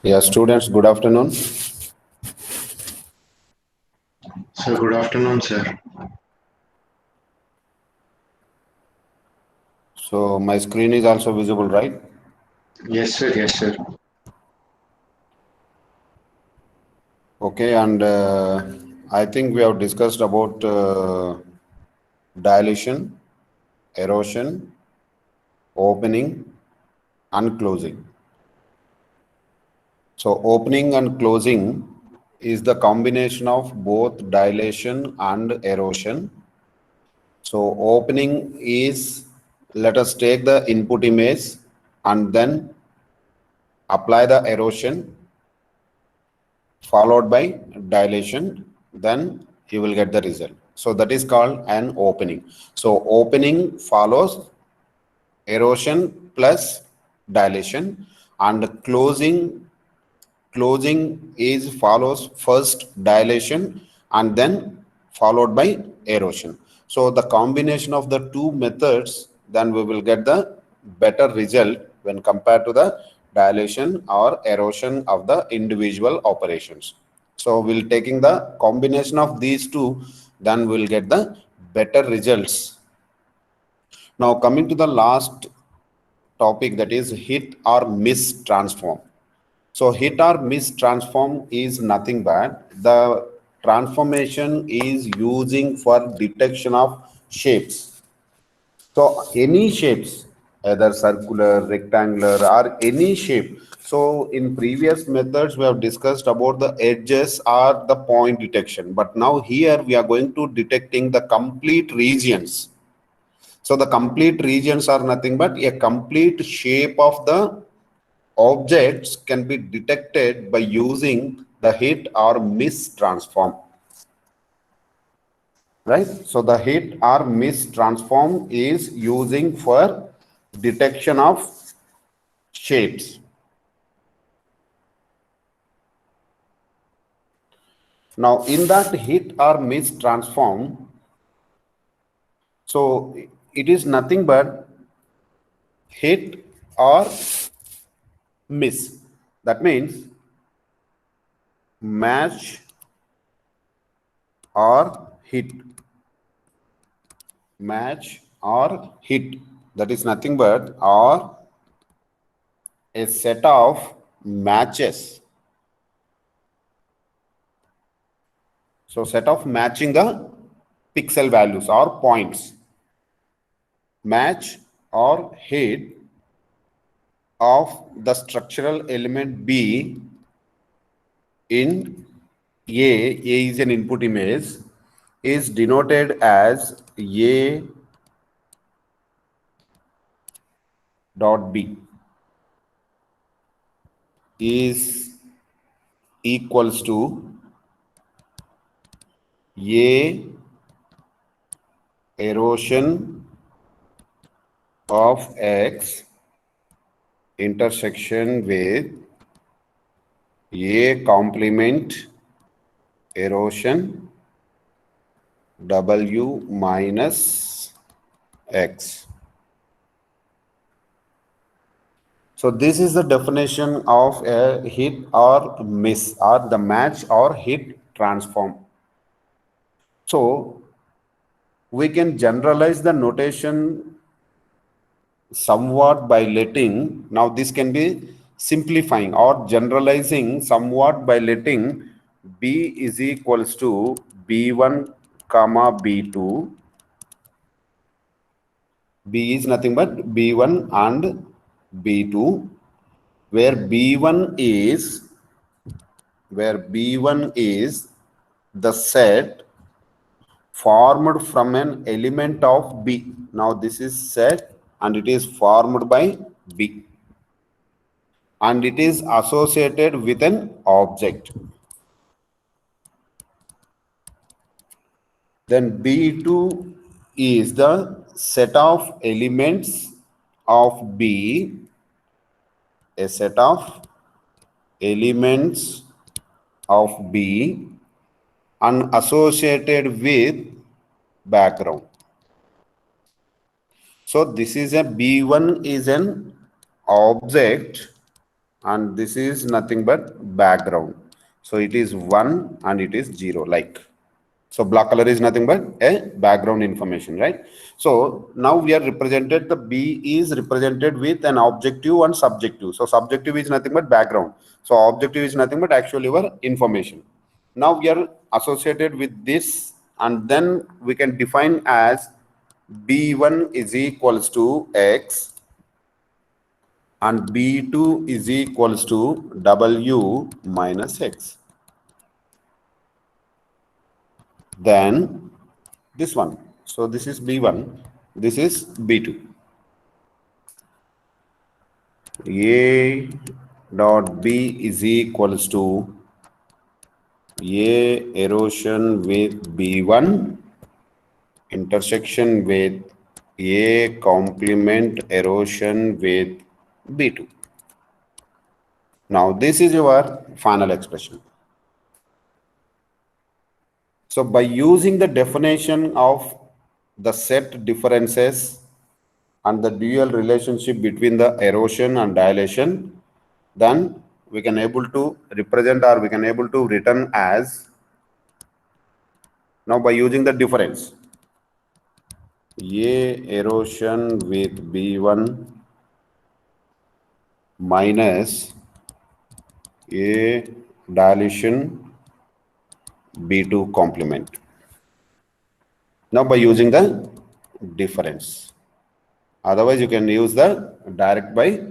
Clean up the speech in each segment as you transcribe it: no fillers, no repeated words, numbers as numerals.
Yeah, students, good afternoon. Sir, good afternoon, sir. So my screen is also visible, right? Yes, sir. Yes, sir. Okay, and I think we have discussed about dilation, erosion, opening, and closing. So opening and closing is the combination of both dilation and erosion. So opening is, let us take the input image and then apply the erosion followed by dilation, then you will get the result. So that is called an opening. So opening follows erosion plus dilation, and closing is follows first dilation and then followed by erosion. So the combination of the two methods, then we will get the better result when compared to the dilation or erosion of the individual operations. So we'll taking the combination of these two, then we'll get the better results. Now coming to the last topic, that is hit or miss transform. So hit or miss transform is nothing but the transformation is using for detection of shapes. So any shapes, either circular, rectangular, or any shape. So in previous methods, we have discussed about the edges or the point detection. But now here we are going to detecting the complete regions. So the complete regions are nothing but a complete shape of the objects can be detected by using the hit or miss transform. Right? So the hit or miss transform is using for detection of shapes. Now in that hit or miss transform, so it is nothing but hit or miss. That means match or hit. Match or hit. That is nothing but or a set of matches. So set of matching the pixel values or points. Match or hit of the structural element B in A is an input image, is denoted as A dot B is equals to A erosion of X intersection with A complement erosion W minus X. So this is the definition of a hit or miss or the match or hit transform. So we can generalize the notation somewhat by letting, now this can be simplifying or generalizing somewhat by letting B is equals to B1 comma B2. B is nothing but B1 and B2, where B1 is the set formed from an element of B. Now this is set and it is formed by B. and it is associated with an object. Then B2 is the set of elements of B, a set of elements of B and associated with background. So this is a B1 is an object and this is nothing but background. So it is 1 and it is 0 like. So black color is nothing but a background information, right? So now we are represented, the B is represented with an objective and subjective. So subjective is nothing but background. So objective is nothing but actually your information. Now we are associated with this and then we can define as B1 is equals to X and B2 is equals to W minus X. Then this one. So this is B1, this is B2. A dot B is equals to A erosion with B1 intersection with A complement erosion with B2. Now this is your final expression. So by using the definition of the set differences and the dual relationship between the erosion and dilation, then we can able to represent or we can able to written as, now by using the difference, A erosion with B1 minus A dilution B2 complement. Now by using the difference. Otherwise you can use the direct by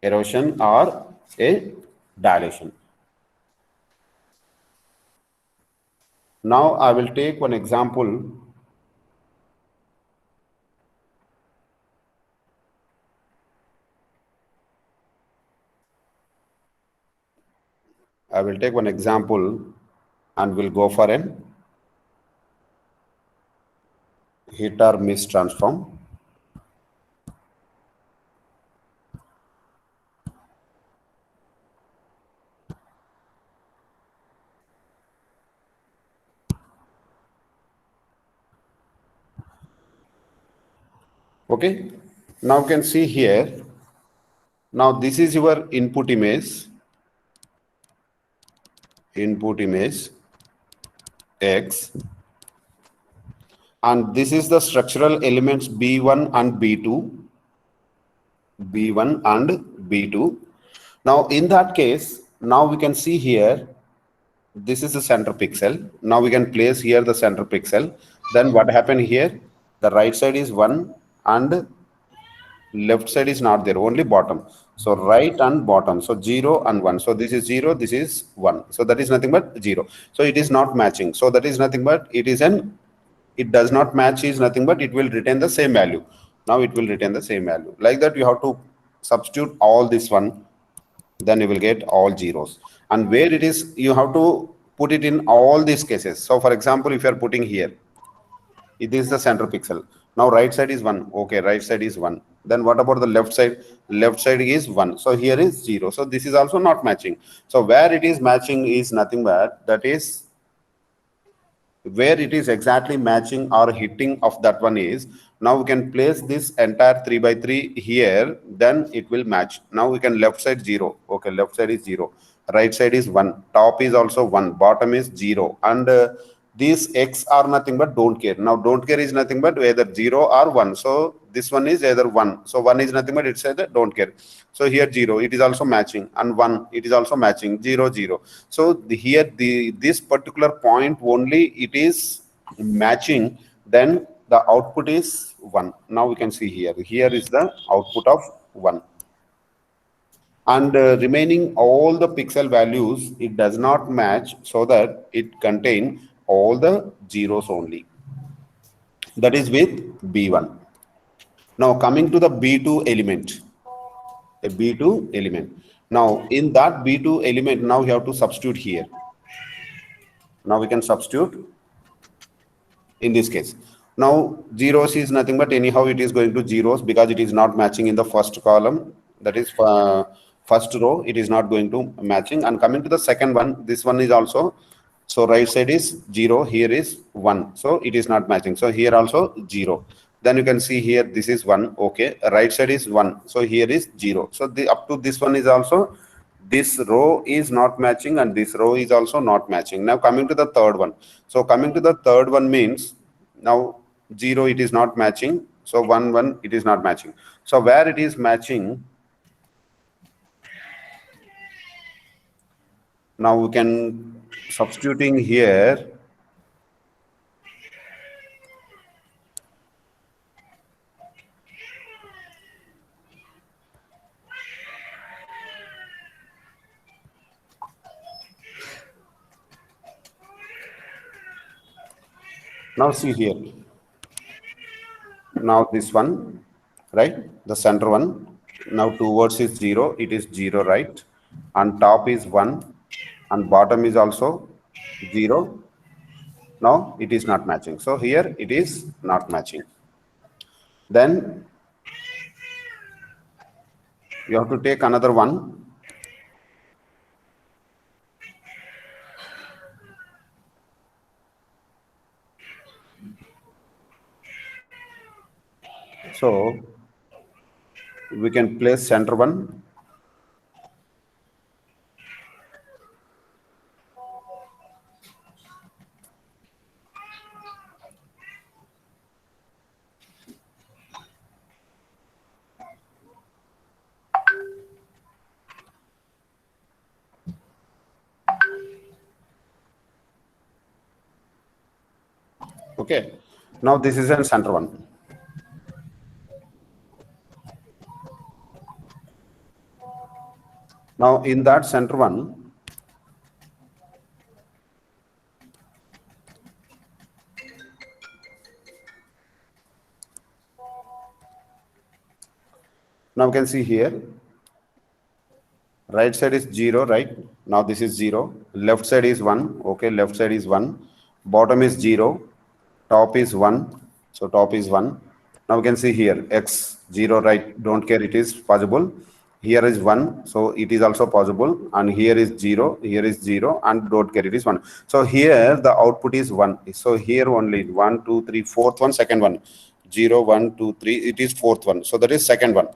erosion or a dilation. Now I will take one example. I will take one example and we'll go for an hit or miss transform. Okay, now you can see here. Now this is your input image X, and this is the structural elements B1 and B2. Now in that case, now we can see here, this is the center pixel. Now we can place here the center pixel. Then what happened here? The right side is 1 and left side is not there, only bottom. So right and bottom, so 0 and 1. So this is 0, this is 1. So that is nothing but 0. So it is not matching. So that is nothing but it is an, it does not match is nothing but it will retain the same value. Now it will retain the same value. Like that you have to substitute all this one, then you will get all zeros. And where it is, you have to put it in all these cases. So for example, if you are putting here, it is the center pixel. Now right side is 1. Okay, right side is 1. Then what about the left side? Left side is 1. So here is 0. So this is also not matching. So where it is matching is nothing but, that is where it is exactly matching or hitting of that one is, now we can place this entire 3 by 3 here, then it will match. Now we can left side 0. Okay, left side is 0. Right side is 1. Top is also 1. Bottom is 0. And these X are nothing but don't care. Now don't care is nothing but either 0 or 1. So this one is either 1. So 1 is nothing but it's either don't care. So here 0, it is also matching, and 1, it is also matching, 0, 0. So here this particular point only it is matching, then the output is 1. Now we can see here. Here is the output of 1. And remaining all the pixel values, it does not match, so that it contain all the zeros only. That is with B1. Now coming to the B2 element. a B2 element. Now, in that B2 element, now you have to substitute here. Now we can substitute in this case. Now, zeros is nothing but anyhow it is going to zeros because it is not matching in the first column. That is first row, it is not going to matching. And coming to the second one, this one is also, so right side is 0, here is 1. So it is not matching. So here also 0. Then you can see here, this is 1. Okay, right side is 1. So here is 0. So the up to this one is also, this row is not matching and this row is also not matching. Now coming to the third one. So coming to the third one means now 0 it is not matching. So 1 1 it is not matching. So where it is matching, now we can substituting here. Now see here. Now this one, right? The center one. Now towards is 0. It is 0, right? And top is 1. And bottom is also 0. Now it is not matching. So here it is not matching. Then you have to take another one. So we can place center one. Okay. Now this is a center one. Now in that center one, now you can see here, right side is 0, right? Now this is 0. Left side is 1. Okay, left side is 1. Bottom is 0. Top is 1. So top is 1. Now you can see here, x 0, right? Don't care, it is possible. Here is 1. So it is also possible. And here is 0. Here is 0. And don't care, it is 1. So here the output is 1. So here only 1, 2, 3, fourth one, second one. 0, 1, 2, 3. It is fourth one. So that is second one.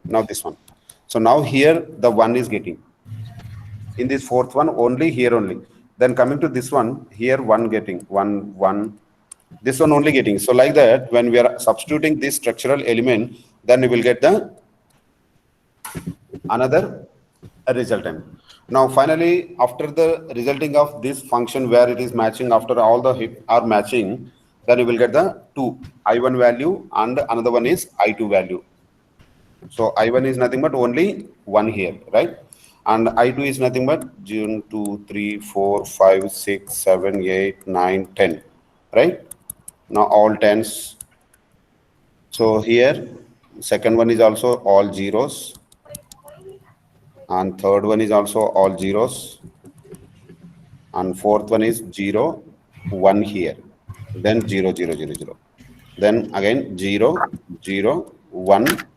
Now this one. So now here the 1 is getting. In this fourth one, only here only. Then coming to this one, here 1 getting. 1, 1. This one only getting. So like that, when we are substituting this structural element, then we will get the another resultant. Now finally, after the resulting of this function where it is matching, after all the hit are matching, then you will get the two I1 value and another one is I2 value. So I1 is nothing but only 1 here, right? And I2 is nothing but 0, 2, 3, 4, 5, 6, 7, 8, 9, 10, right? Now all tens. So here, second one is also all zeros. And third one is also all zeros. And fourth one is 0, 1 here. Then 0, 0, 0, 0. Then again 0, 0, 1,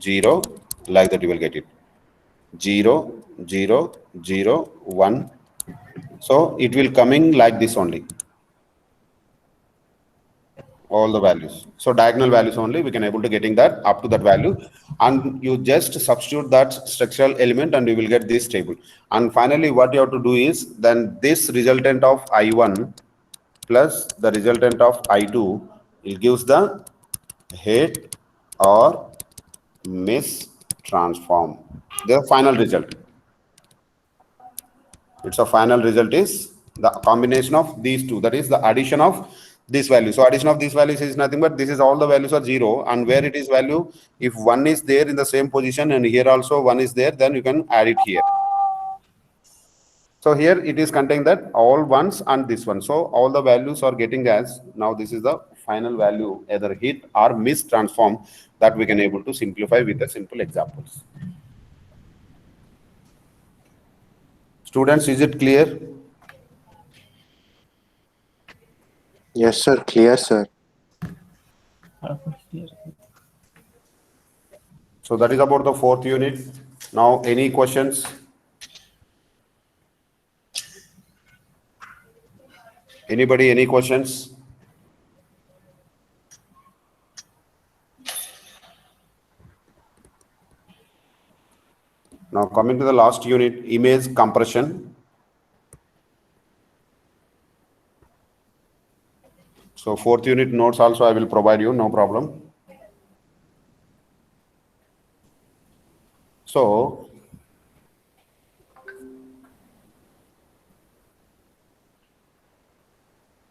0. Like that you will get it. 0, 0, 0, 1. So it will coming like this only. All the values. So diagonal values only, we can able to getting that up to that value. And you just substitute that structural element and you will get this table. And finally, what you have to do is then this resultant of I1 plus the resultant of I2, it gives the hit or miss transform. The final result. It's a final result is the combination of these two. That is the addition of this value. So addition of these values is nothing but this is all the values are 0. And where it is value, if 1 is there in the same position and here also 1 is there, then you can add it here. So here it is containing that all ones and this one. So all the values are getting as, now this is the final value, either hit or miss transform, that we can able to simplify with the simple examples. Students, is it clear? Yes, sir. Clear, sir. So that is about the fourth unit. Now, any questions? Anybody, any questions? Now, coming to the last unit, image compression. So, fourth unit notes also I will provide you, no problem. So,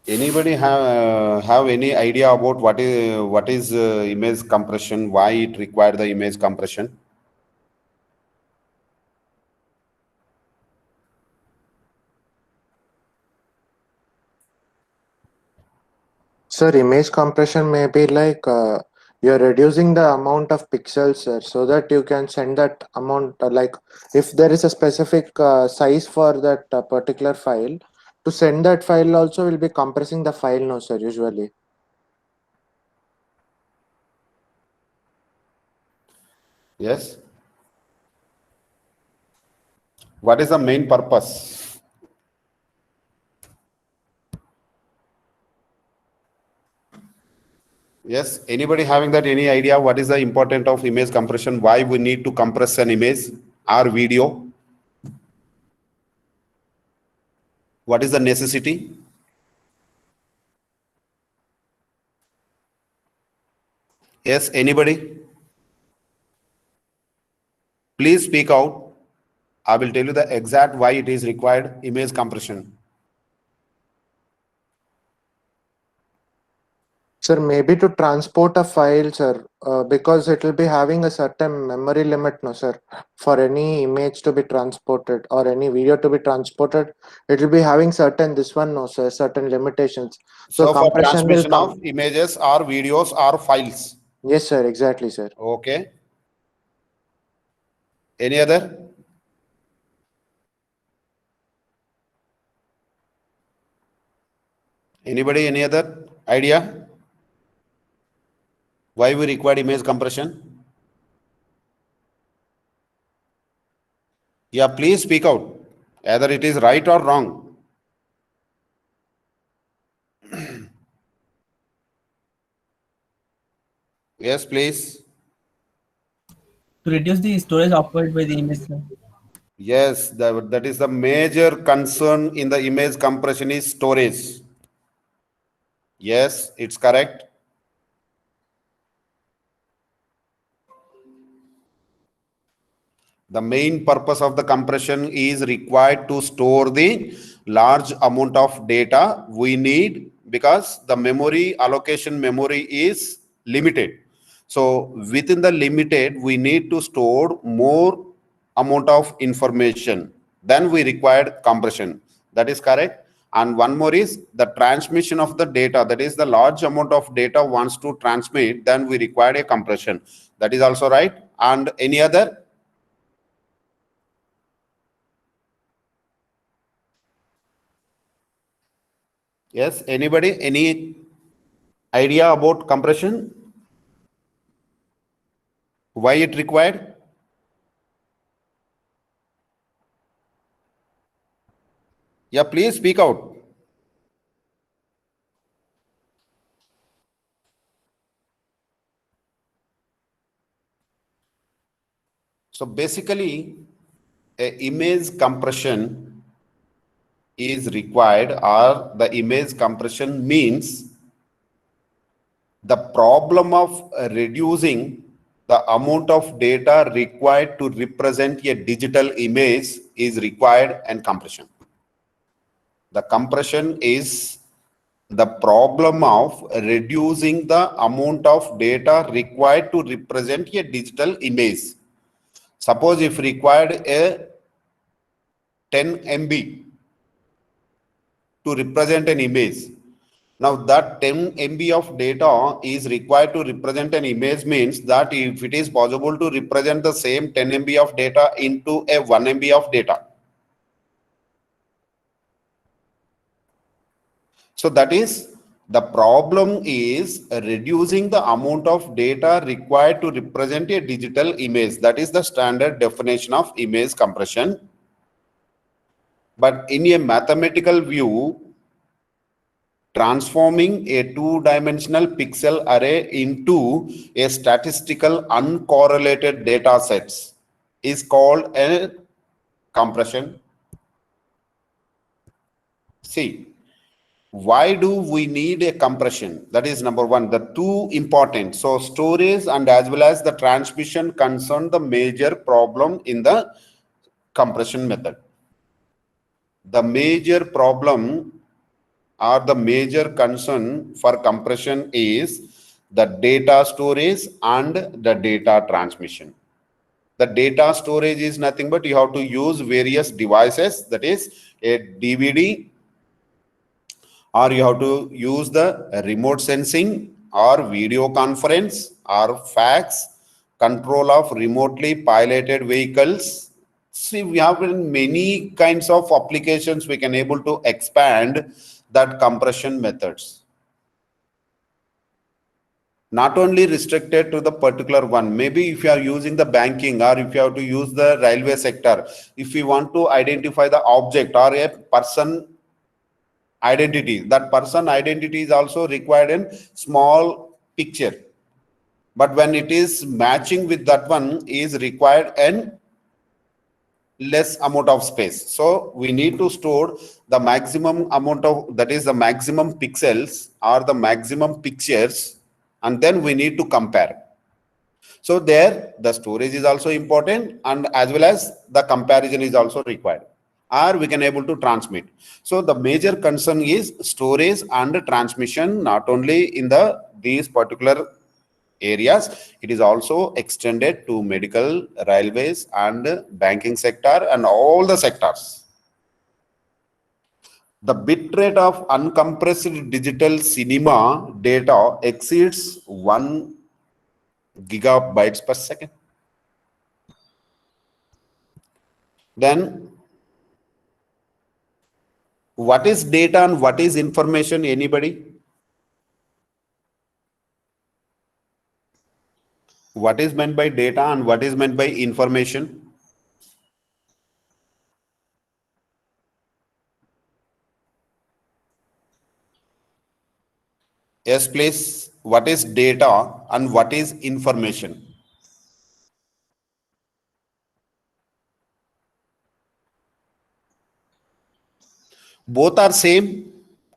anybody have any idea about what is image compression? Why it require the image compression? Sir, image compression may be like you're reducing the amount of pixels, sir, so that you can send that amount. Like if there is a specific size for that particular file, to send that file also will be compressing the file, no, sir, usually. Yes. What is the main purpose? Yes. Anybody having that any idea what is the importance of image compression? Why we need to compress an image or video? What is the necessity? Yes. Anybody? Please speak out. I will tell you the exact why it is required image compression. Sir, maybe to transport a file, sir, because it will be having a certain memory limit, no, sir. For any image to be transported or any video to be transported, it will be having certain this one, no, sir, certain limitations. So So for compression will transmission come. of images or videos or files. Yes, sir. Exactly, sir. Okay. Any other? Anybody, any other idea? Why we require image compression? Yeah, please speak out. Either it is right or wrong. Yes, please. To reduce the storage occupied by the image, sir. Yes, that is the major concern in the image compression is storage. Yes, it's correct. The main purpose of the compression is required to store the large amount of data we need because the memory allocation memory is limited. So within the limited, we need to store more amount of information. Then we required compression. That is correct. And one more is the transmission of the data. That is the large amount of data wants to transmit. Then we required a compression. That is also right. And any other? Yes, anybody? Any idea about compression? Why it required? Yeah, please speak out. So basically, a image compression is required, or the image compression means the problem of reducing the amount of data required to represent a digital image is required and compression. The compression is the problem of reducing the amount of data required to represent a digital image. Suppose if required a 10 MB to represent an image. Now that 10 MB of data is required to represent an image means that if it is possible to represent the same 10 MB of data into a 1 MB of data. So that is the problem is reducing the amount of data required to represent a digital image. That is the standard definition of image compression. But in a mathematical view, transforming a two-dimensional pixel array into a statistical uncorrelated data sets is called a compression. See, why do we need a compression? That is number one, the two important. So storage and as well as the transmission concern the major problem in the compression method. The major problem or the major concern for compression is the data storage and the data transmission. The data storage is nothing but you have to use various devices, that is a DVD, or you have to use the remote sensing or video conference or fax, control of remotely piloted vehicles. See, we have many kinds of applications we can able to expand that compression methods. Not only restricted to the particular one. Maybe if you are using the banking or if you have to use the railway sector, if you want to identify the object or a person identity, that person identity is also required in small picture. But when it is matching with that one is required in less amount of space. So we need to store the maximum amount of, that is the maximum pixels or the maximum pictures, and then we need to compare. So there the storage is also important, and as well as the comparison is also required, or we can able to transmit. So the major concern is storage and transmission, not only in these particular areas, it is also extended to medical, railways and banking sector and all the sectors. The bit rate of uncompressed digital cinema data exceeds 1 gigabytes per second. Then what is data and what is information? Anybody? What is meant by data and what is meant by information? Yes, please. What is data and what is information? Both are same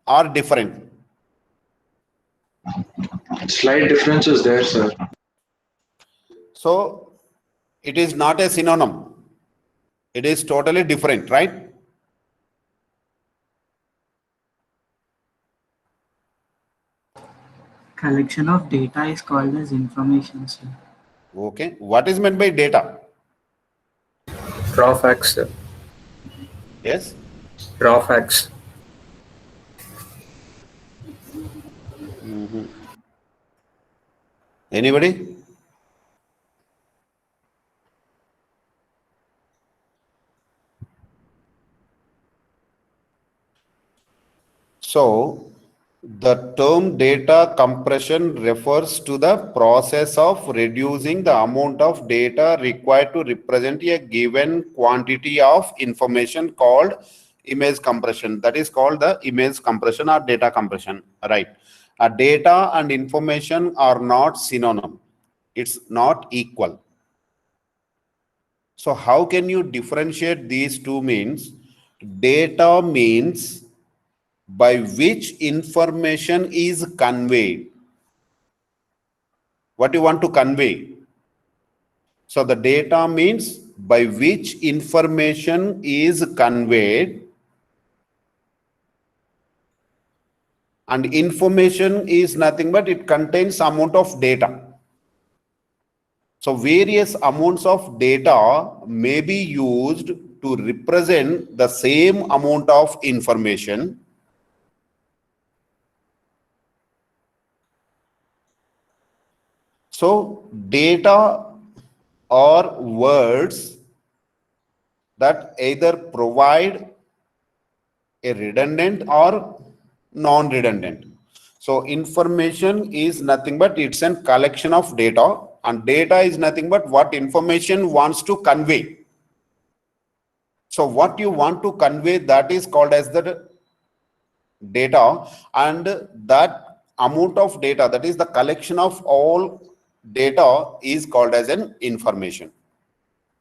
or different? Slight difference is there, sir. So it is not a synonym. It is totally different, right? Collection of data is called as information, sir. Okay. What is meant by data? Raw facts, sir. Yes. Raw facts. Anybody? So the term data compression refers to the process of reducing the amount of data required to represent a given quantity of information called image compression. That is called the image compression or data compression, right? Data and information are not synonym. It's not equal. So how can you differentiate these two means? Data means by which information is conveyed. What you want to convey? So the data means by which information is conveyed, and information is nothing but it contains amount of data. So various amounts of data may be used to represent the same amount of information. So data are words that either provide a redundant or non-redundant. So information is nothing but it's a collection of data, and data is nothing but what information wants to convey. So what you want to convey, that is called as the data, and that amount of data, that is the collection of all data, is called as an information.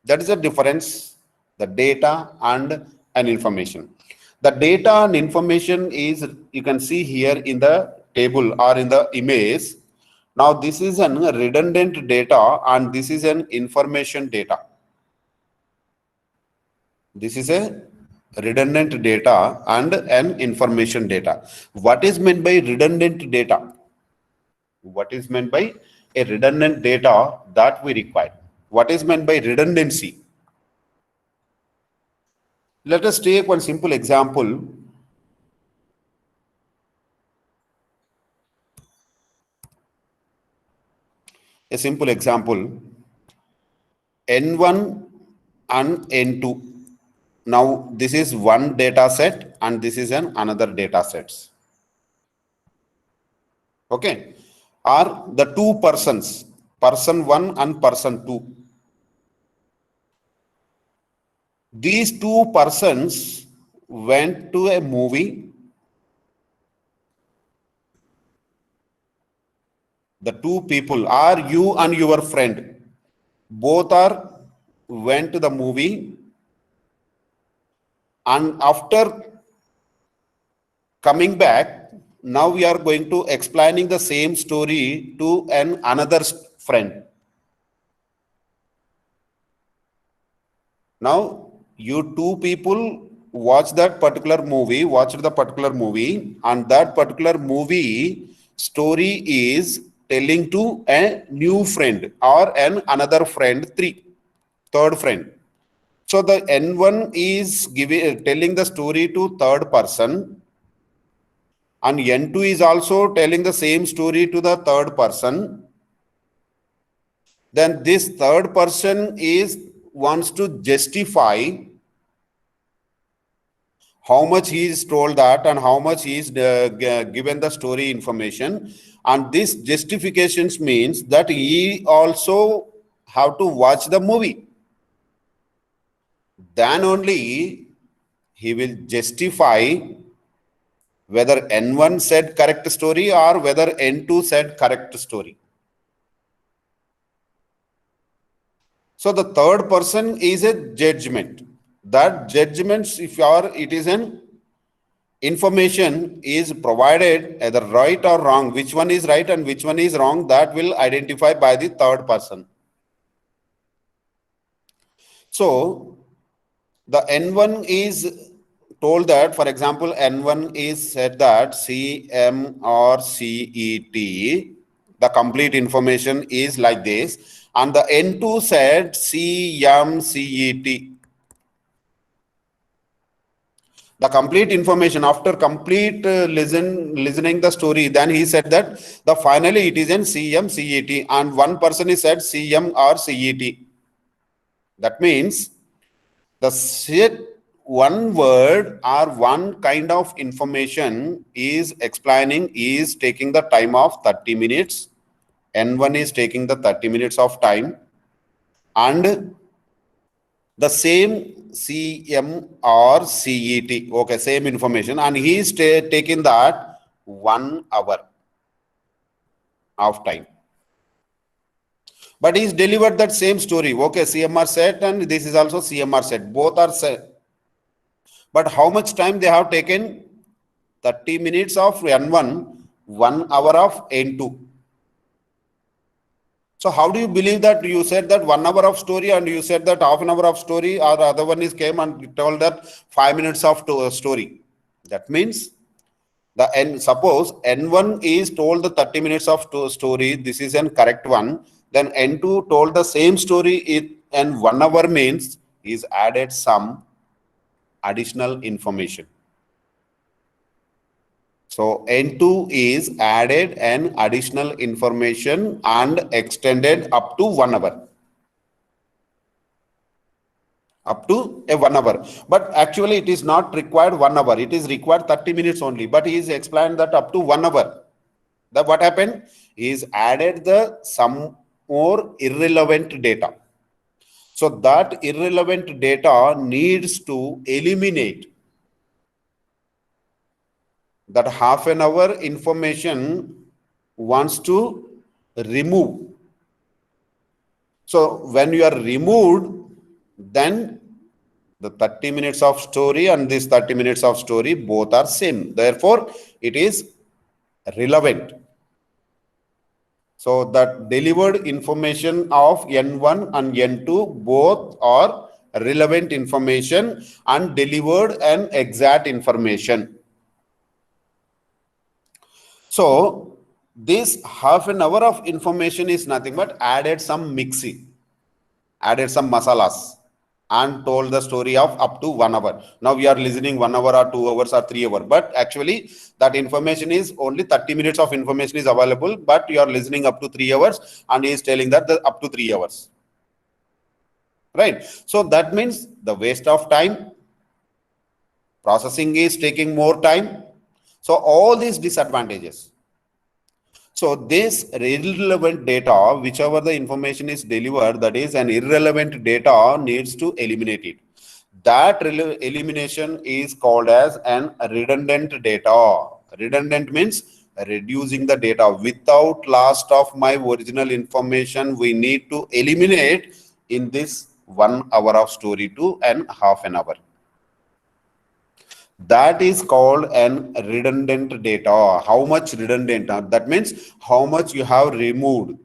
That is the difference, the data and an information. The data and information is, you can see here in the table or in the image. Now this is an redundant data and this is an information data. This is a redundant data and an information data. What is meant by redundant data? What is meant by a redundant data that we require? What is meant by redundancy? Let us take one simple example. A simple example, N1 and N2. Now this is one data set and this is another data sets. Okay. Are the two persons, person 1 and person 2. These two persons went to a movie. The two people are you and your friend. Both went to the movie, and after coming back, now we are going to explaining the same story to another friend. Now you two people watched the particular movie, and that particular movie story is telling to a new friend or another friend, third friend. So the N1 is telling the story to third person, and N2 is also telling the same story to the third person. Then this third person wants to justify how much he is told that and how much he is given the story information. And this justifications means that he also have to watch the movie. Then only he will justify whether N1 said correct story or whether N2 said correct story. So the third person is a judgment. That judgments, if it is an information is provided either right or wrong, which one is right and which one is wrong, that will identify by the third person. So the N1 is told that, for example, N1 is said that CM or CET, the complete information is like this, and the N2 said CM CET. The complete information, after complete listening the story, then he said that the finally it is in CM CET, and one person is said CM or CET. That means the set one word or one kind of information is explaining is taking the time of 30 minutes. N1 is taking the 30 minutes of time, and the same CM or CET, okay, same information, and he is taking that 1 hour of time. But he's delivered that same story. Okay, CMR set and this is also CMR set. Both are set. But how much time they have taken? 30 minutes of N1, 1 hour of N2. So how do you believe that you said that 1 hour of story and you said that half an hour of story, or the other one is came and told that 5 minutes of story? That means suppose N1 is told the 30 minutes of story, this is an correct one. Then N2 told the same story and 1 hour means is added some additional information. So N2 is added an additional information and extended up to 1 hour. up to a 1 hour. But actually it is not required 1 hour. It is required 30 minutes only. But he is explained that up to 1 hour. That what happened? He is added the some more irrelevant data. So that irrelevant data needs to eliminate. That half an hour information wants to remove. So when you are removed, then the 30 minutes of story and this 30 minutes of story both are same. Therefore, it is relevant. So that delivered information of N1 and N2 both are relevant information and delivered an exact information. So this half an hour of information is nothing but added some mixing, added some masalas, and told the story of up to 1 hour. Now we are listening 1 hour or 2 hours or 3 hours, but actually that information is only 30 minutes of information is available, but you are listening up to 3 hours and he is telling that the up to 3 hours. Right. So that means the waste of time, processing is taking more time. So all these disadvantages. So this irrelevant data, whichever the information is delivered, that is an irrelevant data, needs to eliminate it. That elimination is called as an redundant data. Redundant means reducing the data. Without loss of my original information, we need to eliminate in this 1 hour of story to an half an hour. That is called an redundant data. How much redundant? That means how much you have removed.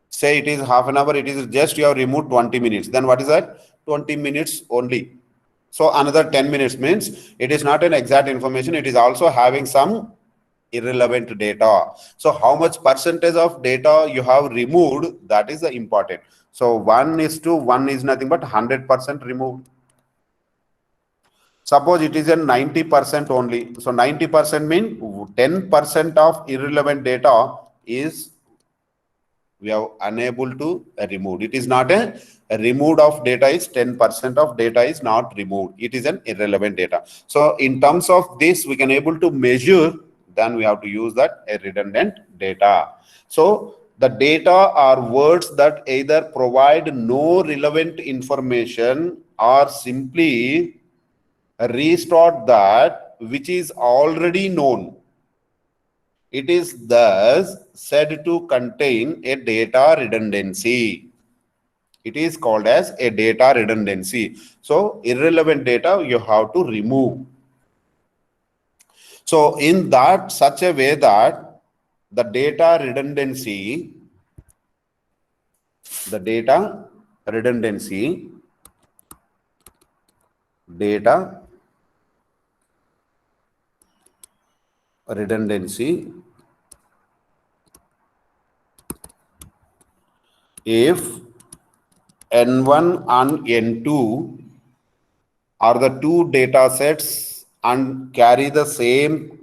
Say it is half an hour, it is just you have removed 20 minutes. Then what is that? 20 minutes only. So another 10 minutes means it is not an exact information. It is also having some irrelevant data. So how much percentage of data you have removed, that is the important. So 1:1 is nothing but 100% removed. Suppose it is a 90% only. So 90% means 10% of irrelevant data is we are unable to remove. It is not a removed of data is 10% of data is not removed. It is an irrelevant data. So in terms of this, we can able to measure, then we have to use that a redundant data. So the data are words that either provide no relevant information or simply restart that which is already known. It is thus said to contain a data redundancy. It is called as a data redundancy. So irrelevant data you have to remove. So in that such a way that the data redundancy data redundancy if N1 and N2 are the two data sets and carry the same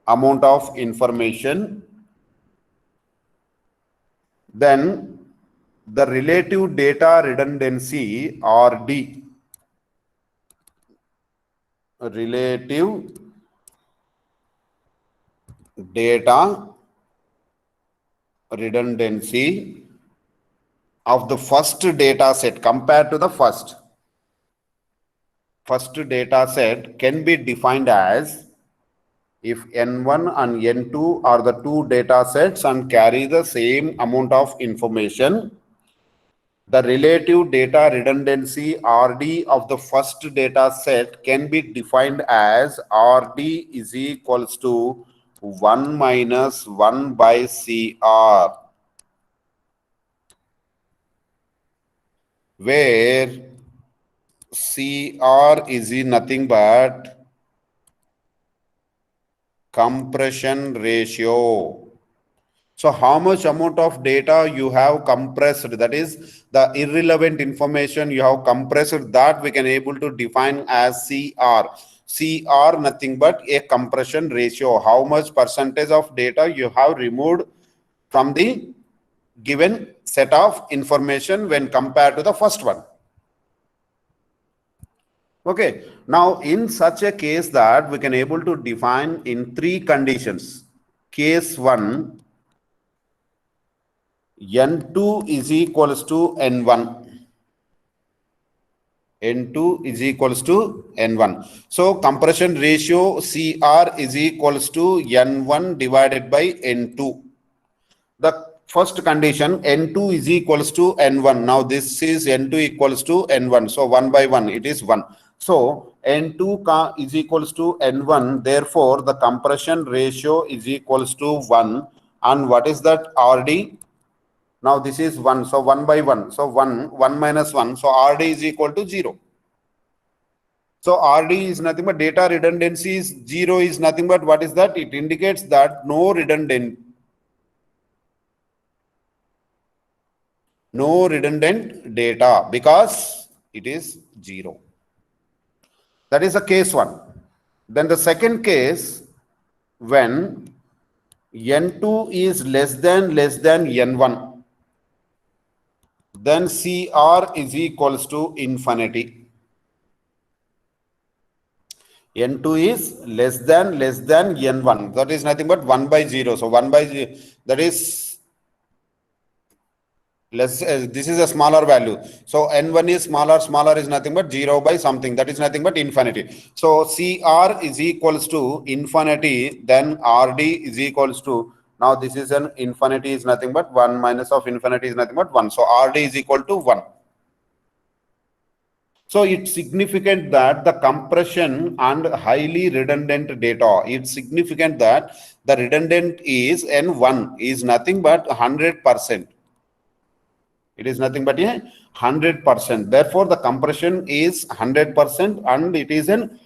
amount of information, then the relative data redundancy RD, relative data redundancy of the first data set compared to the first data set can be defined as if N1 and N2 are the two data sets and carry the same amount of information, the relative data redundancy RD of the first data set can be defined as RD is equals to 1 minus 1 by CR, where CR is nothing but compression ratio. So how much amount of data you have compressed, that is the irrelevant information you have compressed, that we can able to define as CR. CR nothing but a compression ratio. How much percentage of data you have removed from the given set of information when compared to the first one. Okay, now in such a case that we can able to define in three conditions. Case 1, N2 is equals to N1. N2 is equals to N1. So compression ratio CR is equals to N1 divided by N2. The first condition, N2 is equals to N1. Now this is N2 equals to N1. So 1 by 1, it is 1. So N2 is equals to N1. Therefore, the compression ratio is equals to 1. And what is that RD? Now this is 1. So 1 by 1. So 1 minus 1. So RD is equal to 0. So RD is nothing but data redundancy is 0 is nothing but what is that? It indicates that no redundant data because it is 0. That is a case 1. Then the second case, when N2 is less than N1, then CR is equals to infinity. N2 is less than N1. That is nothing but 1 by 0. So 1 by 0, that is less, this is a smaller value. So N1 is smaller is nothing but 0 by something. That is nothing but infinity. So CR is equals to infinity, then RD is equals to, now this is an infinity is nothing but 1 minus of infinity is nothing but 1. So RD is equal to 1. So it's significant that the compression and highly redundant data, it's significant that the redundant is N1 is nothing but 100%. It is nothing but 100%. Therefore, the compression is 100% and it is an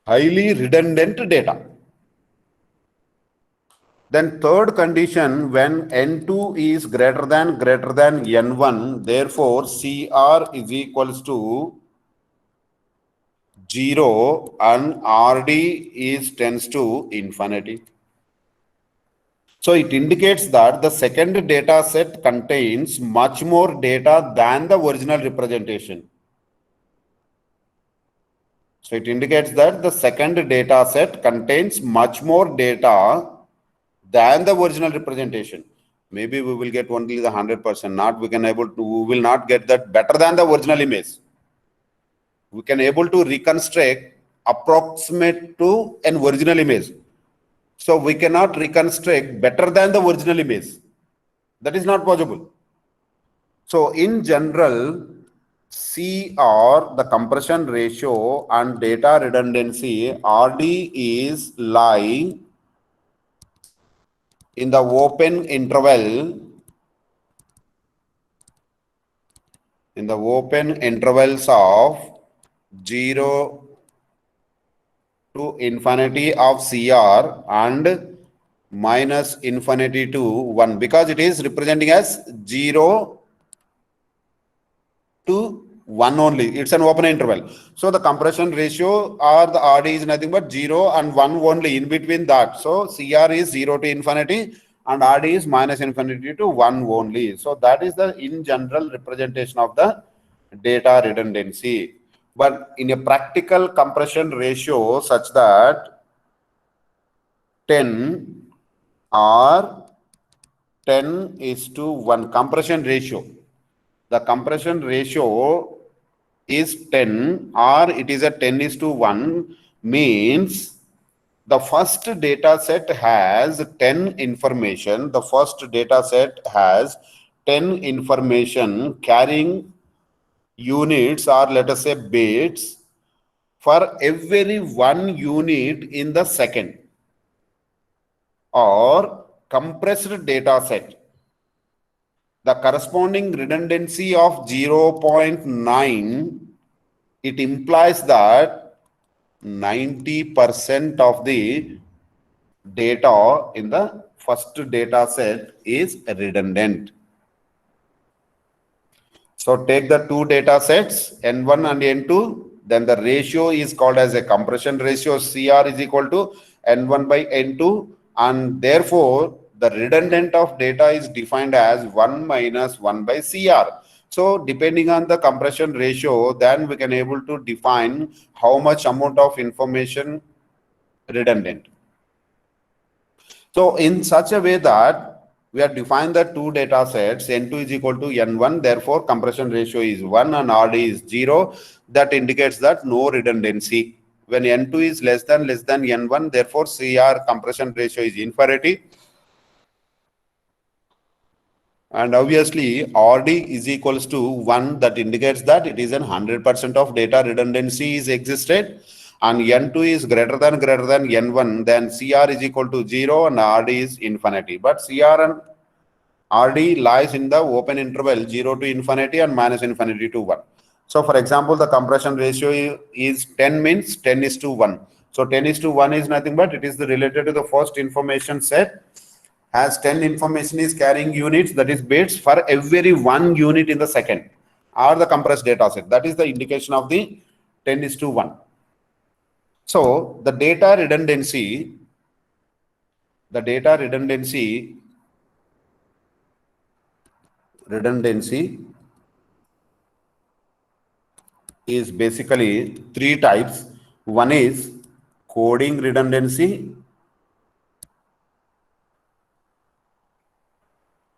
highly redundant data. Then third condition, when N2 is greater than N1, therefore CR is equals to 0 and RD is tends to infinity. So it indicates that the second data set contains much more data than the original representation. So it indicates that the second data set contains much more data than the original representation. Maybe we will get only the 100%. Not we will not get that better than the original image. We can able to reconstruct approximate to an original image. So we cannot reconstruct better than the original image. That is not possible. So in general, CR, the compression ratio and data redundancy, RD is lying in the open intervals of 0 to infinity of CR and minus infinity to 1, because it is representing as 0 to 1 only. It's an open interval. So the compression ratio or the RD is nothing but 0 and 1 only in between that. So CR is 0 to infinity and RD is minus infinity to 1 only. So that is the in general representation of the data redundancy. But in a practical compression ratio such that 10 or 10 is to 1 compression ratio. The compression ratio is 10 or it is a 10 is to 1 means the first data set has 10 information. The first data set has 10 information carrying units or let us say bits for every 1 unit in the second, or compressed data set. The corresponding redundancy of 0.9, it implies that 90% of the data in the first data set is redundant. So take the two data sets, N1 and N2, then the ratio is called as a compression ratio. CR is equal to N1 by N2, and therefore the redundant of data is defined as 1 minus 1 by CR. So depending on the compression ratio, then we can able to define how much amount of information redundant. So in such a way that we have defined the two data sets, N2 is equal to N1, therefore compression ratio is 1 and RD is 0. That indicates that no redundancy. When N2 is less than N1, therefore CR compression ratio is infinity. And obviously RD is equals to 1, that indicates that it is 100% of data redundancy is existed, and N2 is greater than N1, then CR is equal to 0 and RD is infinity. But CR and RD lies in the open interval 0 to infinity and minus infinity to 1. So for example, the compression ratio is 10 means 10 is to 1. So 10 is to 1 is nothing but it is related to the first information set. As 10 information is carrying units, that is bits for every 1 unit in the second, or the compressed data set. That is the indication of the 10 is to 1. So the data redundancy is basically 3 types. One is coding redundancy,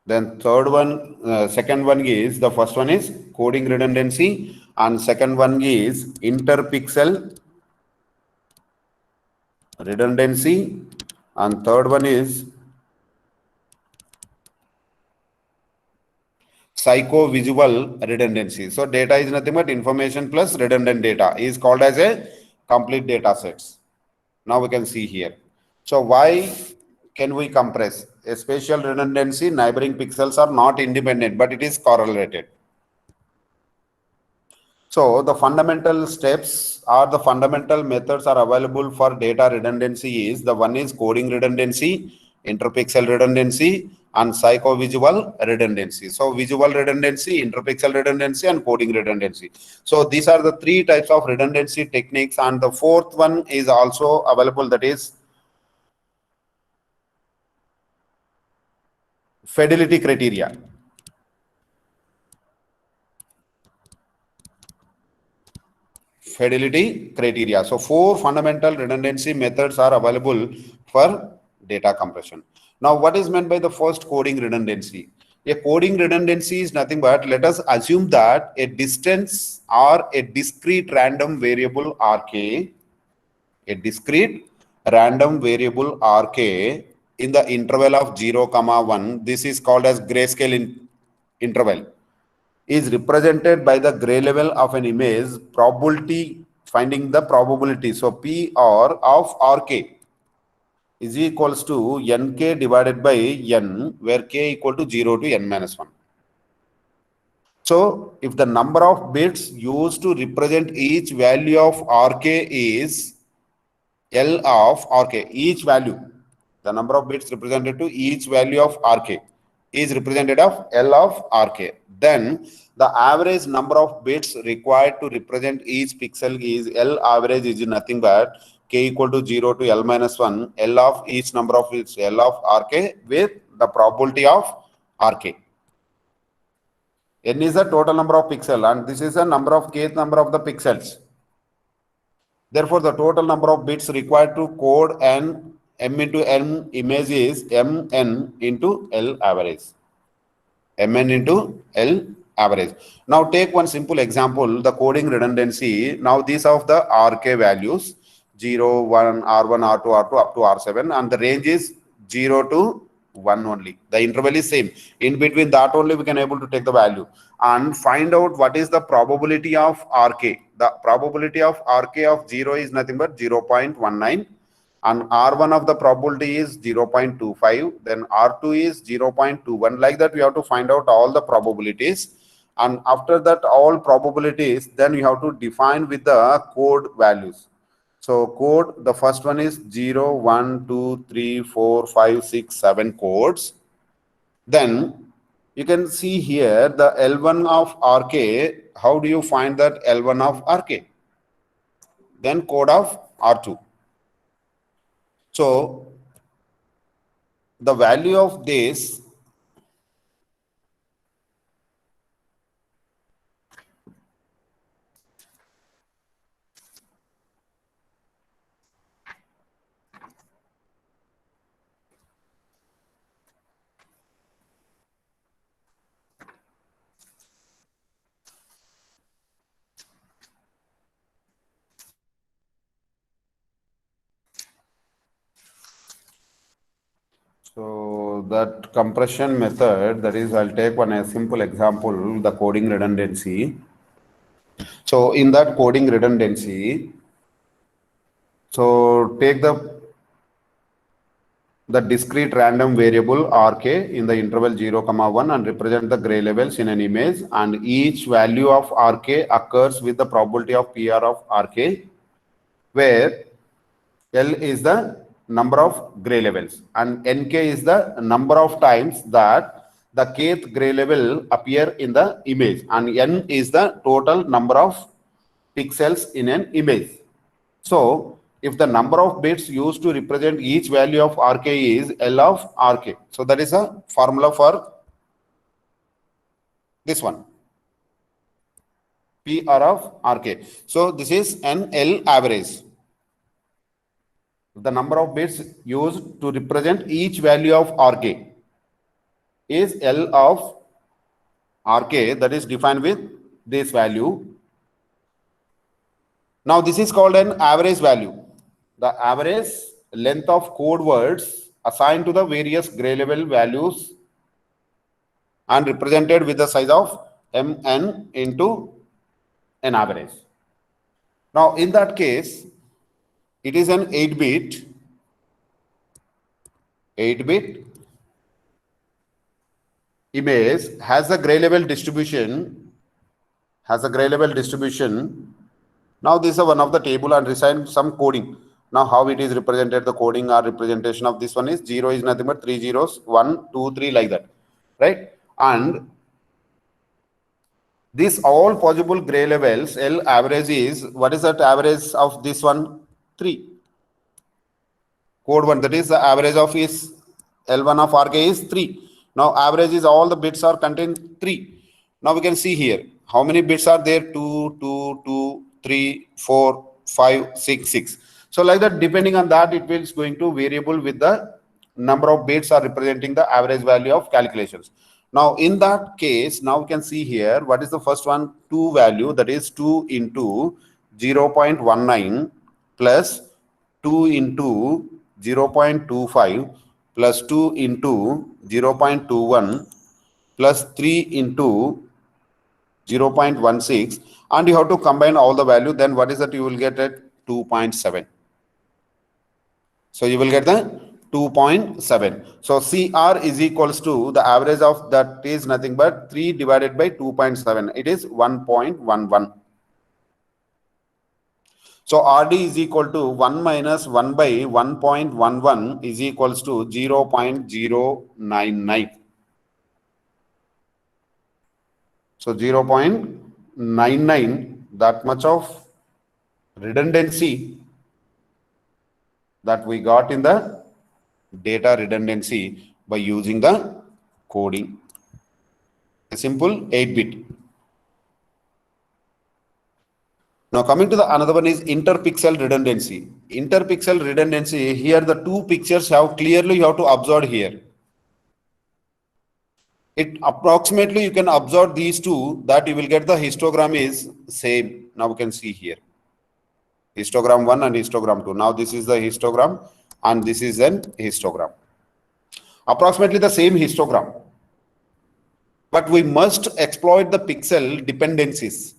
then second one is, the first one is coding redundancy, and second one is interpixel redundancy, and third one is psycho-visual redundancy. So data is nothing but information plus redundant data is called as a complete data sets. Now we can see here. So why can we compress? A spatial redundancy, neighboring pixels are not independent, but it is correlated. So the fundamental steps or the fundamental methods are available for data redundancy is, the one is coding redundancy, interpixel redundancy, and psycho-visual redundancy. So visual redundancy, interpixel redundancy, and coding redundancy. So these are the 3 types of redundancy techniques, and the fourth one is also available, that is fidelity criteria. So 4 fundamental redundancy methods are available for data compression. Now, what is meant by the first coding redundancy? A coding redundancy is nothing but, let us assume that a distance or a discrete random variable Rk, in the interval of 0, 1, this is called as grayscale interval, is represented by the gray level of an image probability, finding the probability. So P R of Rk is equals to Nk divided by N, where K equal to 0 to N minus 1. So if the number of bits used to represent each value of Rk is L of Rk, each value, the number of bits represented to each value of Rk is represented of L of Rk, then the average number of bits required to represent each pixel is L average is nothing but K equal to 0 to L minus 1, L of each number of bits L of Rk with the probability of Rk. N is the total number of pixels and this is the number of kth number of the pixels. Therefore, the total number of bits required to code an M into N image is Mn into L average. Mn into L average. Now take one simple example, the coding redundancy. Now these are the Rk values 0, 1, R1, R2, R2 up to R7, and the range is 0 to 1 only. The interval is same. In between that only we can able to take the value and find out what is the probability of Rk. The probability of Rk of 0 is nothing but 0.19. And R1 of the probability is 0.25, then R2 is 0.21. Like that, we have to find out all the probabilities. And after that, all probabilities, then you have to define with the code values. So code, the first one is 0, 1, 2, 3, 4, 5, 6, 7 codes. Then you can see here the L1 of Rk. How do you find that L1 of Rk? Then code of R2. So the value of this that compression method, that is, I'll take a simple example, the coding redundancy. So in that coding redundancy, so take the discrete random variable rk in the interval 0, 1 and represent the gray levels in an image, and each value of rk occurs with the probability of PR of rk, where L is the number of gray levels and Nk is the number of times that the kth gray level appear in the image, and N is the total number of pixels in an image. So if the number of bits used to represent each value of Rk is L of Rk, so that is a formula for this one, PR of Rk. So this is an L average. The number of bits used to represent each value of Rk is L of Rk, that is defined with this value. Now this is called an average value. The average length of code words assigned to the various gray level values and represented with the size of mn into an average. Now in that case, it is an 8-bit image, has a gray level distribution, Now this is one of the table and assign some coding. Now how it is represented, the coding or representation of this one is 0 is nothing but 3 zeros, 1, 2, 3 like that, right? And this all possible gray levels, L average is, what is that average of this one? 3. Code 1, that is the average of is L1 of Rk is 3. Now average is all the bits are contained 3. Now we can see here, how many bits are there? 2, 2, 2, 3, 4, 5, 6, 6. So like that, depending on that, it is going to variable with the number of bits are representing the average value of calculations. Now in that case, now we can see here, what is the first one? 2 value, that is 2 into 0.19 plus 2 into 0.25 plus 2 into 0.21 plus 3 into 0.16, and you have to combine all the value, then what is that? You will get at 2.7. So you will get the 2.7. So CR is equals to the average of that is nothing but 3 divided by 2.7. It is 1.11. So RD is equal to 1 minus 1 by 1.11 is equals to 0.099. So 0.99, that much of redundancy that we got in the data redundancy by using the coding. A simple 8-bit. Now coming to the another one is interpixel redundancy. Interpixel redundancy, here the two pictures have clearly you have to observe here. It approximately you can observe these two, that you will get the histogram is same. Now we can see here. Histogram 1 and histogram 2. Now this is the histogram and this is an histogram. Approximately the same histogram. But we must exploit the pixel dependencies.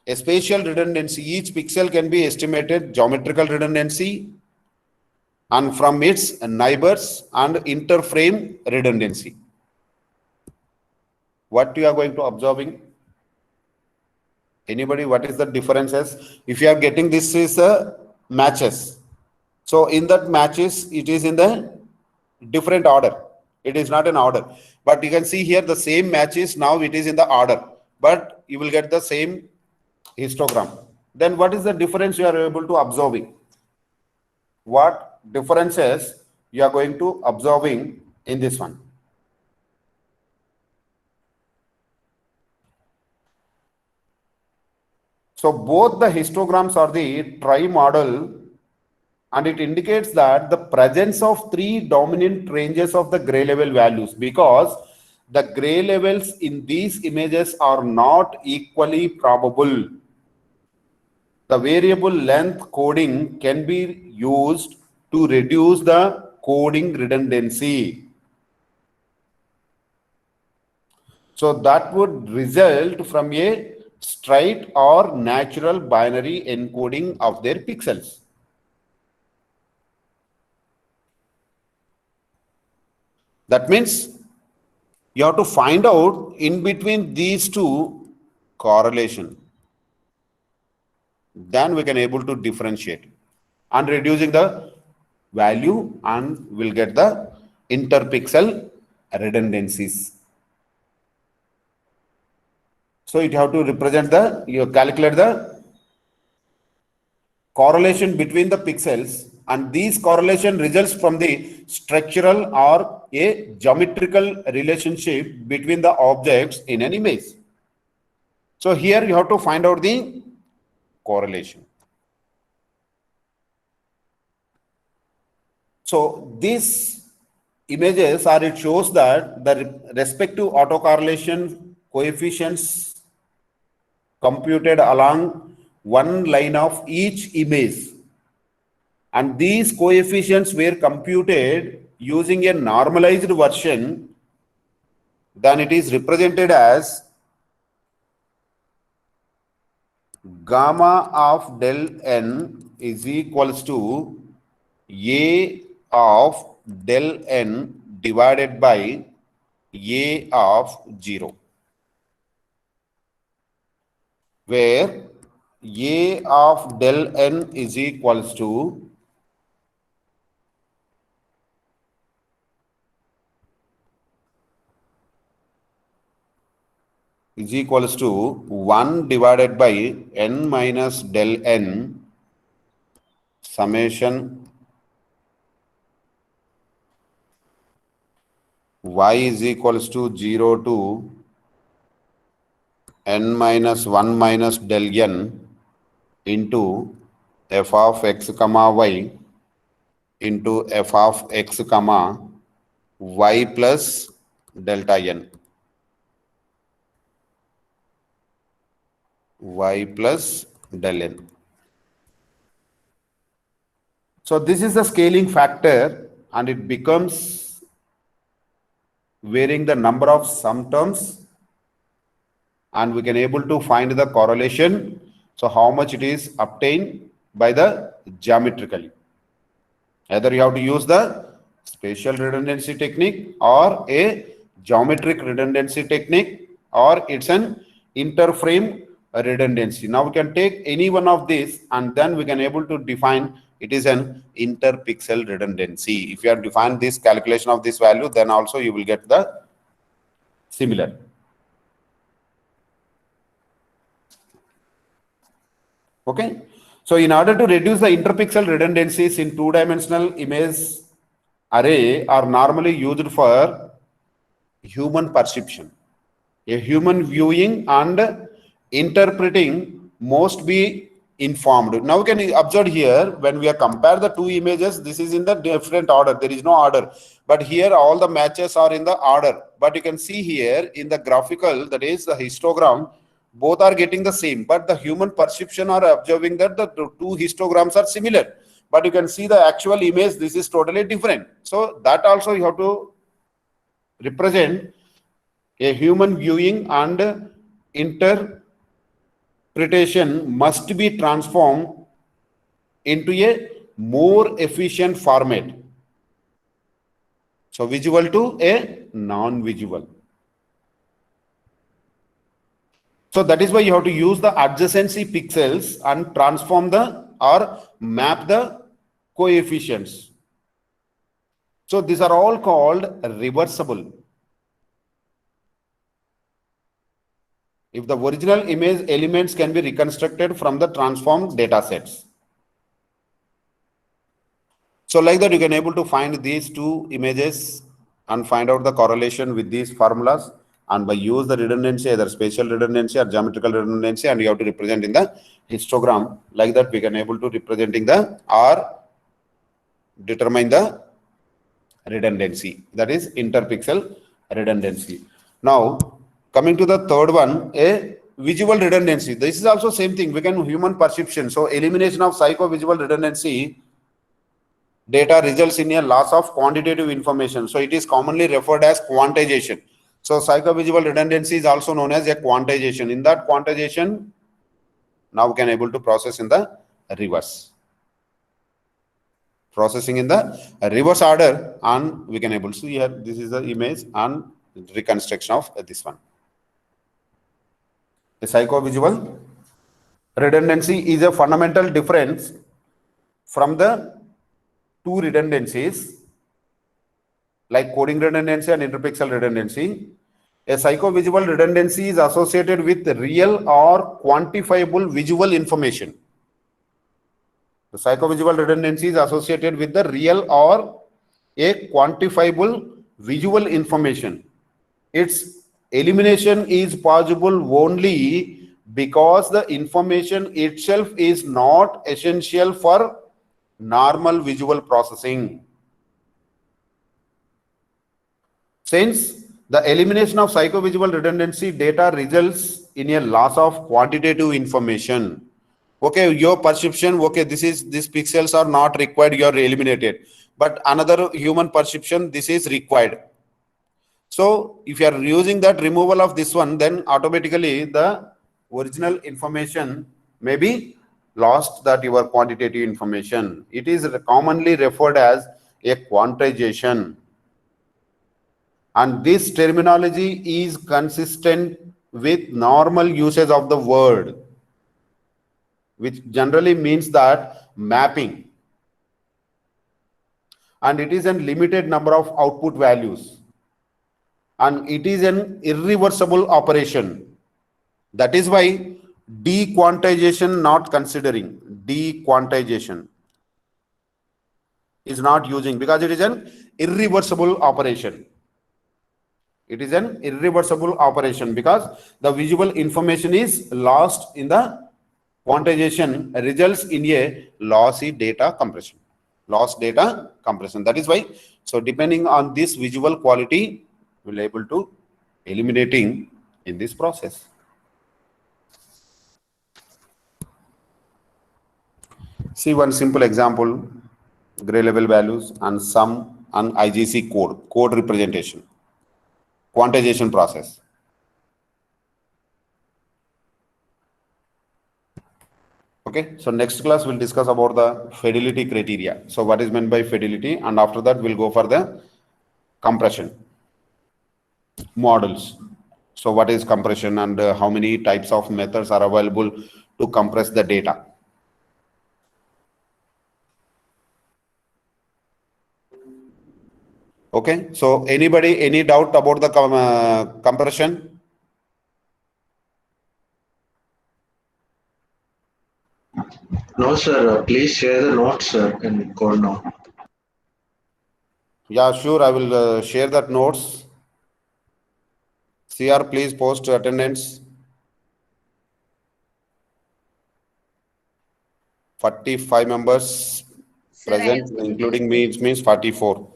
A spatial redundancy, each pixel can be estimated geometrical redundancy and from its neighbors and interframe redundancy. What you are going to observing? Anybody, what is the differences? If you are getting this is matches. So in that matches, it is in the different order. It is not an order. But you can see here the same matches, now it is in the order. But you will get the same histogram. Then what is the difference you are able to observing? What differences you are going to observing in this one? So both the histograms are the tri-model, and it indicates that the presence of 3 dominant ranges of the gray level values, because the gray levels in these images are not equally probable. The variable length coding can be used to reduce the coding redundancy. So that would result from a straight or natural binary encoding of their pixels. That means you have to find out in between these two correlation. Then we can able to differentiate and reducing the value and we'll get the interpixel redundancies. So you have to represent you calculate the correlation between the pixels, and these correlation results from the structural or a geometrical relationship between the objects in an image. So here you have to find out the correlation. So these images it shows that the respective autocorrelation coefficients computed along one line of each image, and these coefficients were computed using a normalized version. Then it is represented as gamma of del n is equals to A of del n divided by A of 0, where A of del n is equals to is equals to 1 divided by n minus del n summation y is equals to 0 to n minus 1 minus del n into f of x comma y into f of x comma y plus delta n. Y plus del n. So this is the scaling factor, and it becomes varying the number of sum terms, and we can able to find the correlation. So how much it is obtained by the geometrically. Either you have to use the spatial redundancy technique or a geometric redundancy technique, or it's an interframe redundancy. Now we can take any one of these, and then we can able to define it is an interpixel redundancy. If you have defined this calculation of this value, then also you will get the similar. Okay. So in order to reduce the interpixel redundancies in two-dimensional image array are normally used for human perception. A human viewing and interpreting must be informed. Now we can observe here, when we are compare the two images, this is in the different order. There is no order, but here all the matches are in the order. But you can see here in the graphical, that is the histogram, both are getting the same, but the human perception are observing that the two histograms are similar. But you can see the actual image, this is totally different. So that also you have to represent a human viewing and interpretation must be transformed into a more efficient format. So visual to a non-visual. So that is why you have to use the adjacency pixels and transform or map the coefficients. So these are all called reversible. If the original image elements can be reconstructed from the transformed data sets. So like that, you can able to find these two images and find out the correlation with these formulas, and by use the redundancy, either spatial redundancy or geometrical redundancy, and you have to represent in the histogram. Like that, we can able to representing the or determine the redundancy, that is interpixel redundancy. Now coming to the third one, a visual redundancy. This is also same thing. We can human perception. So elimination of psycho-visual redundancy data results in a loss of quantitative information. So it is commonly referred as quantization. So psychovisual redundancy is also known as a quantization. In that quantization, now we can able to process in the reverse. Processing in the reverse order, and we can able to see here, this is the image and reconstruction of this one. The psychovisual redundancy is a fundamental difference from the two redundancies like coding redundancy and interpixel redundancy. A psychovisual redundancy is associated with real or quantifiable visual information. The psychovisual redundancy is associated with the real or a quantifiable visual information. Its elimination is possible only because the information itself is not essential for normal visual processing. Since the elimination of psychovisual redundancy, data results in a loss of quantitative information. Okay, your perception, okay, these pixels are not required, you are eliminated. But another human perception, this is required. So if you are using that removal of this one, then automatically the original information may be lost, that your quantitative information. It is commonly referred as a quantization. And this terminology is consistent with normal usage of the word, which generally means that mapping. And it is a limited number of output values. And it is an irreversible operation. That is why dequantization not considering. Dequantization is not using, because it is an irreversible operation. It is an irreversible operation because the visual information is lost in the quantization, results in a lossy data compression. Lost data compression. That is why, so depending on this visual quality, we'll be able to eliminating in this process. See one simple example, gray level values and sum and IGC code representation, quantization process. Okay, so next class we'll discuss about the fidelity criteria. So what is meant by fidelity, and after that we'll go for the compression models. So what is compression and how many types of methods are available to compress the data. Okay, so anybody, any doubt about the compression? No, sir. Please share the notes, sir, in code now. Yeah, sure. I will share that notes. CR, please post attendance. 45 members Sir, I present, have including me, it means 44.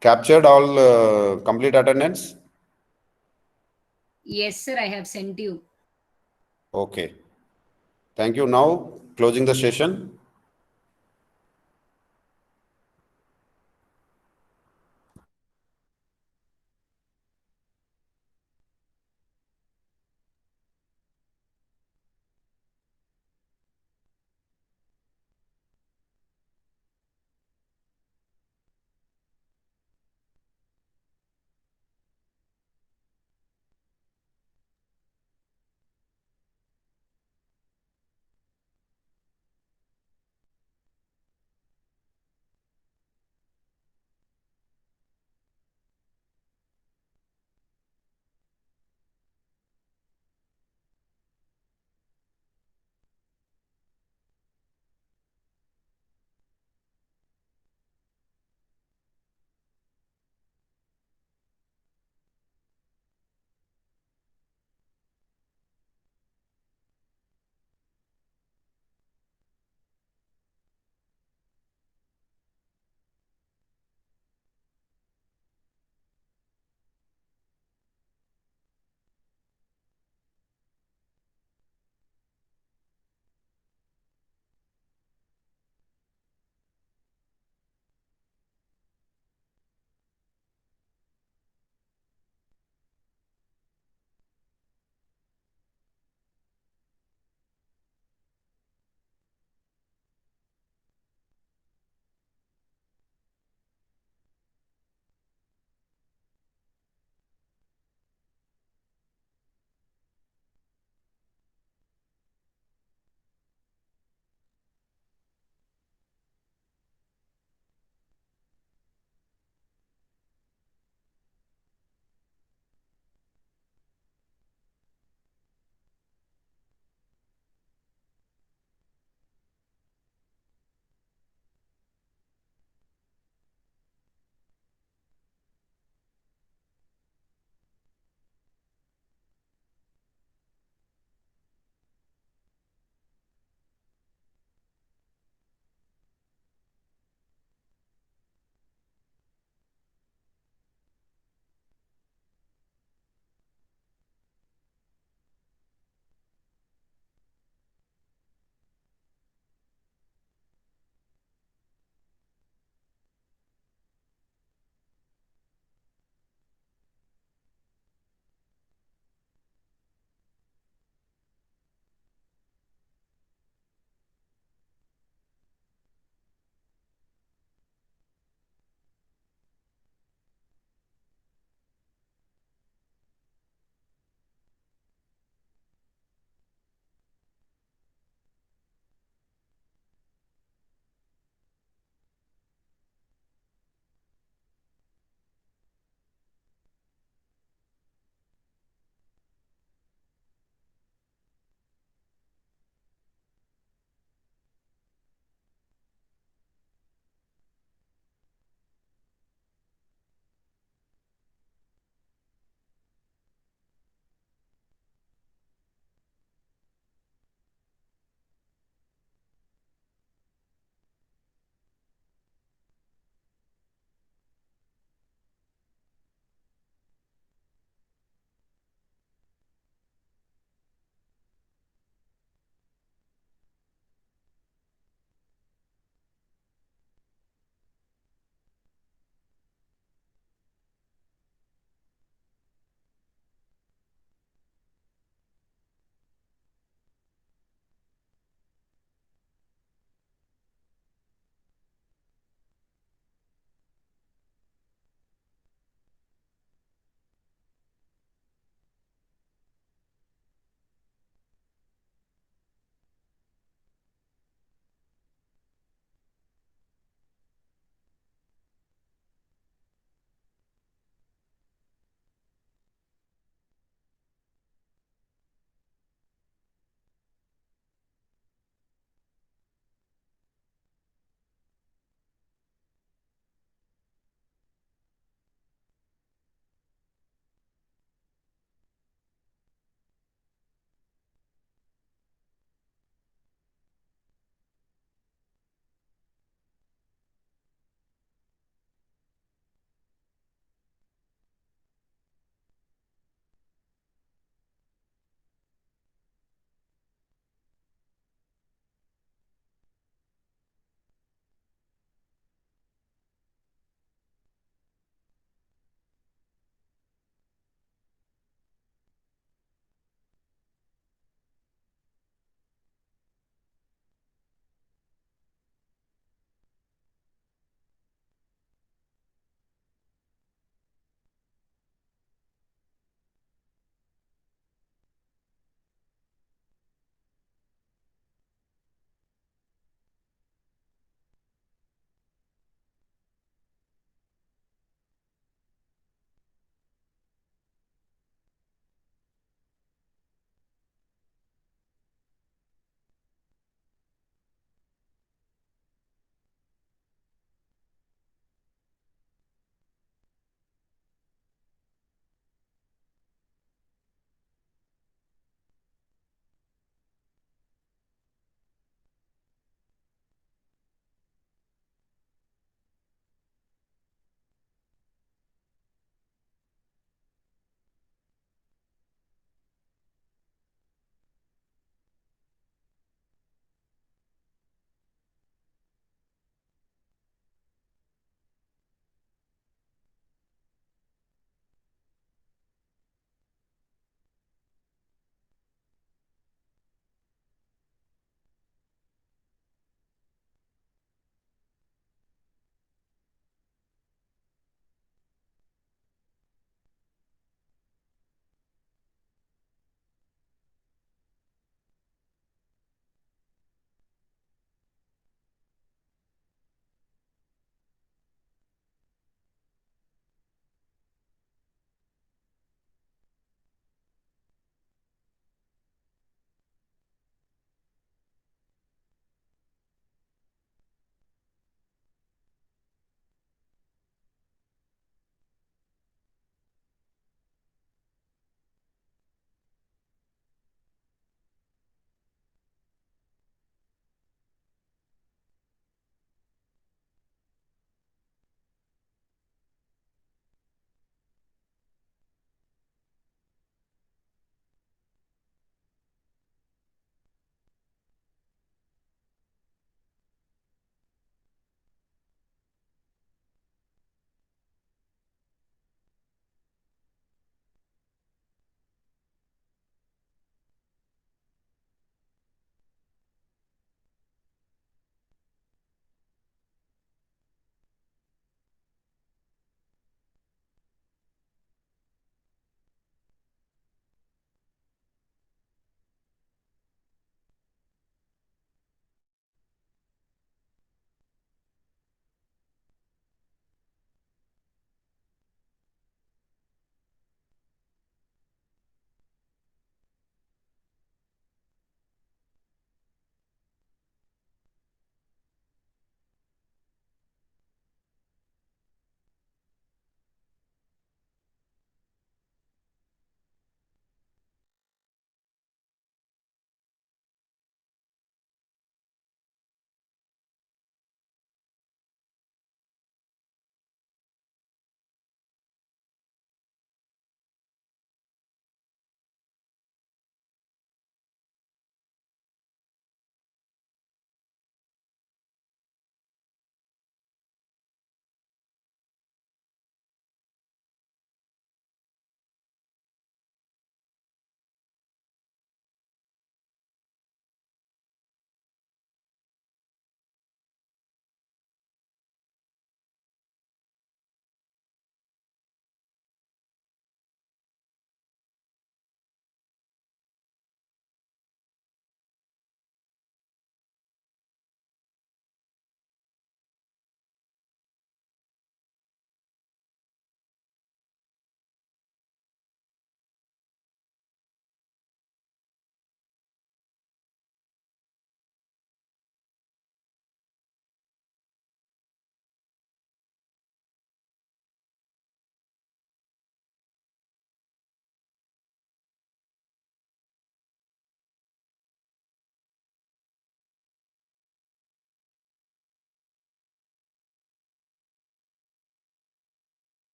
Captured all complete attendance? Yes, sir, I have sent you. Okay. Thank you. Now, closing the session.